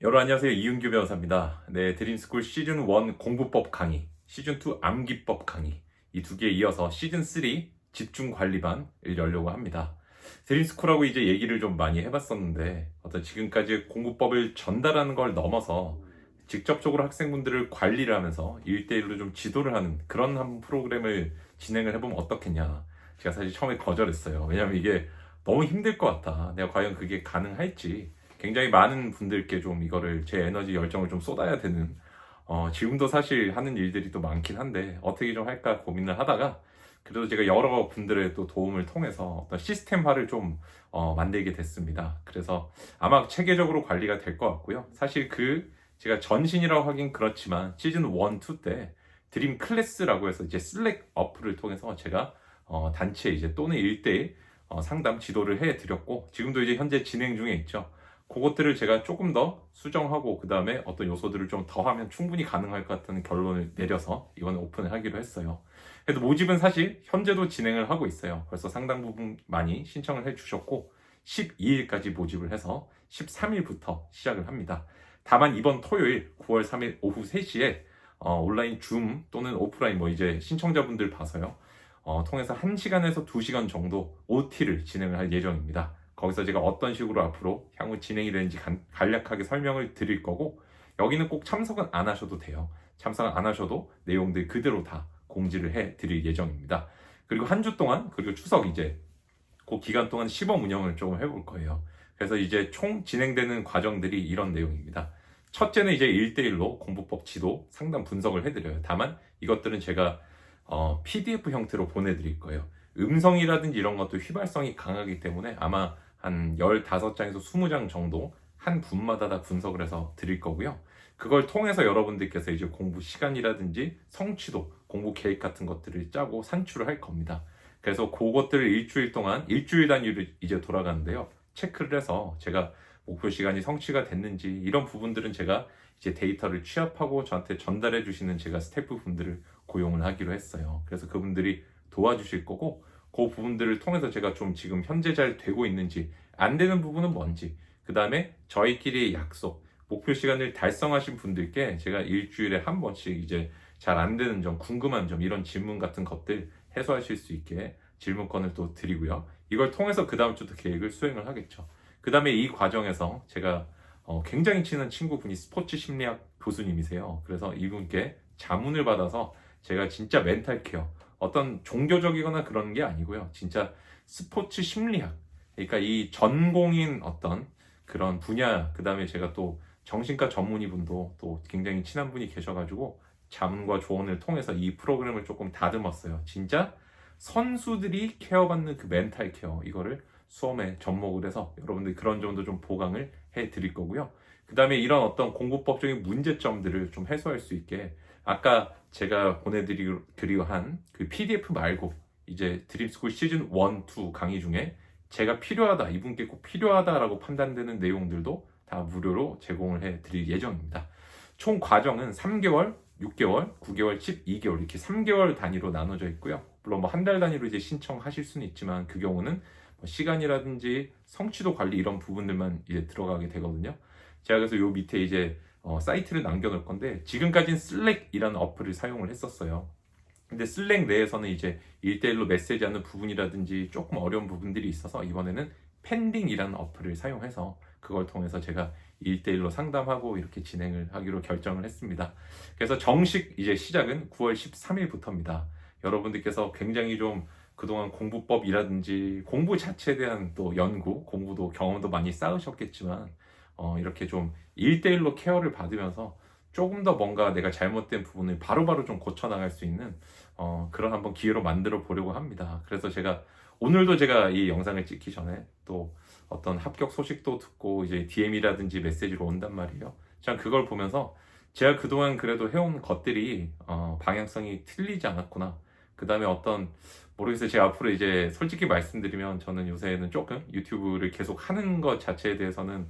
여러분 안녕하세요. 이윤규 변호사입니다. 네, 드림스쿨 시즌 1 공부법 강의, 시즌 2 암기법 강의 이 두 개에 이어서 시즌 3 집중 관리반을 열려고 합니다. 드림스쿨하고 이제 얘기를 좀 많이 해봤었는데 어떤 지금까지 공부법을 전달하는 걸 넘어서 직접적으로 학생분들을 관리를 하면서 1대1로 좀 지도를 하는 그런 한 프로그램을 진행을 해보면 어떻겠냐. 제가 사실 처음에 거절했어요. 왜냐면 이게 너무 힘들 것 같다. 내가 과연 그게 가능할지. 굉장히 많은 분들께 좀 이거를 제 에너지 열정을 좀 쏟아야 되는 지금도 사실 하는 일들이 또 많긴 한데 어떻게 좀 할까 고민을 하다가 그래도 제가 여러 분들의 또 도움을 통해서 어떤 시스템화를 좀 만들게 됐습니다. 그래서 아마 체계적으로 관리가 될 것 같고요. 사실 제가 전신이라고 하긴 그렇지만 시즌 1, 2 때 드림 클래스라고 해서 이제 슬랙 어플을 통해서 제가 단체 이제 또는 1대1 상담 지도를 해 드렸고 지금도 이제 현재 진행 중에 있죠. 그것들을 제가 조금 더 수정하고 그 다음에 어떤 요소들을 좀 더하면 충분히 가능할 것 같다는 결론을 내려서 이번에 오픈을 하기로 했어요. 그래도 모집은 사실 현재도 진행을 하고 있어요. 벌써 상당 부분 많이 신청을 해주셨고 12일까지 모집을 해서 13일부터 시작을 합니다. 다만 이번 토요일 9월 3일 오후 3시에 온라인 줌 또는 오프라인 뭐 이제 신청자분들 봐서요. 통해서 1시간에서 2시간 정도 OT를 진행을 할 예정입니다. 거기서 제가 어떤 식으로 앞으로 향후 진행이 되는지 간략하게 설명을 드릴 거고 여기는 꼭 참석은 안 하셔도 돼요. 참석은 안 하셔도 내용들 그대로 다 공지를 해 드릴 예정입니다. 그리고 한 주 동안 그리고 추석 이제 그 기간 동안 시범 운영을 조금 해볼 거예요. 그래서 이제 총 진행되는 과정들이 이런 내용입니다. 첫째는 이제 1대1로 공부법 지도 상담 분석을 해드려요. 다만 이것들은 제가 PDF 형태로 보내드릴 거예요. 음성이라든지 이런 것도 휘발성이 강하기 때문에 아마 한 15장에서 20장 정도 한 분마다 다 분석을 해서 드릴 거고요. 그걸 통해서 여러분들께서 이제 공부 시간이라든지 성취도, 공부 계획 같은 것들을 짜고 산출을 할 겁니다. 그래서 그것들을 일주일 동안 일주일 단위로 이제 돌아가는데요. 체크를 해서 제가 목표 시간이 성취가 됐는지 이런 부분들은 제가 이제 데이터를 취합하고 저한테 전달해 주시는 제가 스태프분들을 고용을 하기로 했어요. 그래서 그분들이 도와주실 거고 그 부분들을 통해서 제가 좀 지금 현재 잘 되고 있는지 안 되는 부분은 뭔지 그 다음에 저희끼리의 약속 목표 시간을 달성하신 분들께 제가 일주일에 한 번씩 이제 잘 안 되는 점 궁금한 점 이런 질문 같은 것들 해소하실 수 있게 질문권을 또 드리고요. 이걸 통해서 그 다음 주도 계획을 수행을 하겠죠. 그 다음에 이 과정에서 제가 굉장히 친한 친구분이 스포츠 심리학 교수님이세요. 그래서 이분께 자문을 받아서 제가 진짜 멘탈 케어 어떤 종교적이거나 그런 게 아니고요. 진짜 스포츠 심리학 그러니까 이 전공인 어떤 그런 분야 그 다음에 제가 또 정신과 전문의 분도 또 굉장히 친한 분이 계셔가지고 자문과 조언을 통해서 이 프로그램을 조금 다듬었어요. 진짜 선수들이 케어받는 그 멘탈 케어 이거를 수험에 접목을 해서 여러분들 그런 점도 좀 보강을 해 드릴 거고요. 그 다음에 이런 어떤 공부법적인 문제점들을 좀 해소할 수 있게 아까 제가 보내드리기로 한 그 PDF 말고 이제 드림스쿨 시즌 1, 2 강의 중에 제가 필요하다, 이분께 꼭 필요하다라고 판단되는 내용들도 다 무료로 제공을 해 드릴 예정입니다. 총 과정은 3개월, 6개월, 9개월, 12개월 이렇게 3개월 단위로 나눠져 있고요. 물론 뭐 한 달 단위로 이제 신청하실 수는 있지만 그 경우는 뭐 시간이라든지 성취도 관리 이런 부분들만 이제 들어가게 되거든요. 제가 그래서 요 밑에 이제 사이트를 남겨놓을 건데 지금까지는 슬랙이라는 어플을 사용을 했었어요. 근데 슬랙 내에서는 이제 1대1로 메시지하는 부분이라든지 조금 어려운 부분들이 있어서 이번에는 펜딩이라는 어플을 사용해서 그걸 통해서 제가 1대1로 상담하고 이렇게 진행을 하기로 결정을 했습니다. 그래서 정식 이제 시작은 9월 13일부터입니다. 여러분들께서 굉장히 좀 그동안 공부법이라든지 공부 자체에 대한 또 연구, 공부도 경험도 많이 쌓으셨겠지만 이렇게 좀 1대1로 케어를 받으면서 조금 더 뭔가 내가 잘못된 부분을 바로바로 좀 고쳐나갈 수 있는 그런 한번 기회로 만들어 보려고 합니다. 그래서 오늘도 제가 이 영상을 찍기 전에 또 어떤 합격 소식도 듣고 이제 DM이라든지 메시지로 온단 말이에요. 전 그걸 보면서 제가 그동안 그래도 해온 것들이 방향성이 틀리지 않았구나. 그 다음에 모르겠어요. 제가 앞으로 이제 솔직히 말씀드리면 저는 요새는 조금 유튜브를 계속 하는 것 자체에 대해서는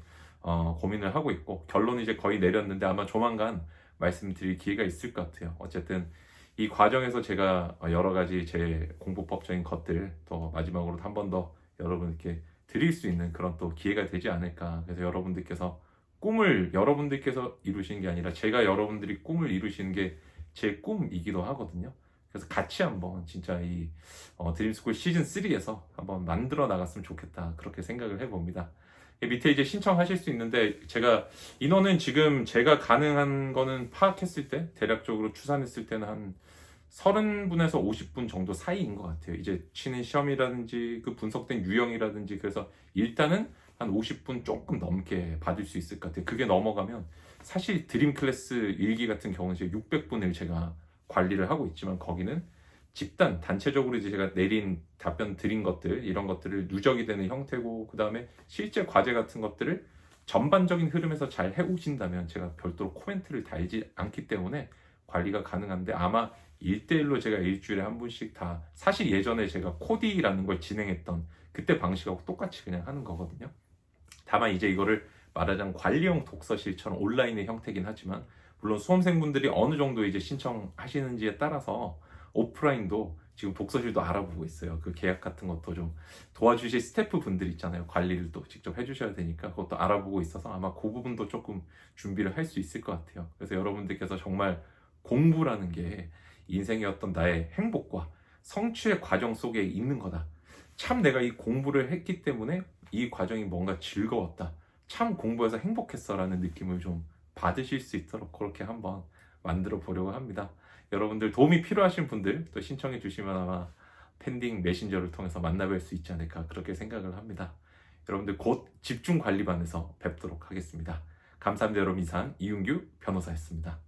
고민을 하고 있고 결론은 이제 거의 내렸는데 아마 조만간 말씀드릴 기회가 있을 것 같아요. 어쨌든 이 과정에서 제가 여러 가지 제 공부법적인 것들 또 마지막으로 한 번 더 여러분께 드릴 수 있는 그런 또 기회가 되지 않을까. 그래서 여러분들께서 꿈을 여러분들께서 이루시는 게 아니라 제가 여러분들이 꿈을 이루시는 게 제 꿈이기도 하거든요. 그래서 같이 한번 진짜 이 드림스쿨 시즌 3에서 한번 만들어 나갔으면 좋겠다 그렇게 생각을 해봅니다. 밑에 이제 신청하실 수 있는데 제가 인원은 지금 제가 가능한 거는 파악했을 때 대략적으로 추산했을 때는 한 30분에서 50분 정도 사이인 것 같아요. 이제 치는 시험이라든지 그 분석된 유형이라든지 그래서 일단은 한 50분 조금 넘게 받을 수 있을 것 같아요. 그게 넘어가면 사실 드림 클래스 1기 같은 경우는 이제 600분을 제가 관리를 하고 있지만 거기는 집단 단체적으로 이제 제가 내린 답변 드린 것들 이런 것들을 누적이 되는 형태고 그 다음에 실제 과제 같은 것들을 전반적인 흐름에서 잘 해오신다면 제가 별도로 코멘트를 달지 않기 때문에 관리가 가능한데 아마 1대1로 제가 일주일에 한 분씩 다 사실 예전에 제가 코디라는 걸 진행했던 그때 방식하고 똑같이 그냥 하는 거거든요. 다만 이제 이거를 말하자면 관리형 독서실처럼 온라인의 형태긴 하지만 물론 수험생분들이 어느 정도 이제 신청하시는지에 따라서 오프라인도 지금 독서실도 알아보고 있어요. 그 계약 같은 것도 좀 도와주실 스태프 분들 있잖아요. 관리를 또 직접 해주셔야 되니까 그것도 알아보고 있어서 아마 그 부분도 조금 준비를 할 수 있을 것 같아요. 그래서 여러분들께서 정말 공부라는 게 인생의 어떤 나의 행복과 성취의 과정 속에 있는 거다. 참 내가 이 공부를 했기 때문에 이 과정이 뭔가 즐거웠다. 참 공부해서 행복했어 라는 느낌을 좀 받으실 수 있도록 그렇게 한번 만들어 보려고 합니다. 여러분들 도움이 필요하신 분들 또 신청해 주시면 아마 펜딩 메신저를 통해서 만나뵐 수 있지 않을까 그렇게 생각을 합니다. 여러분들 곧 집중관리반에서 뵙도록 하겠습니다. 감사합니다. 여러분 이상 이윤규 변호사였습니다.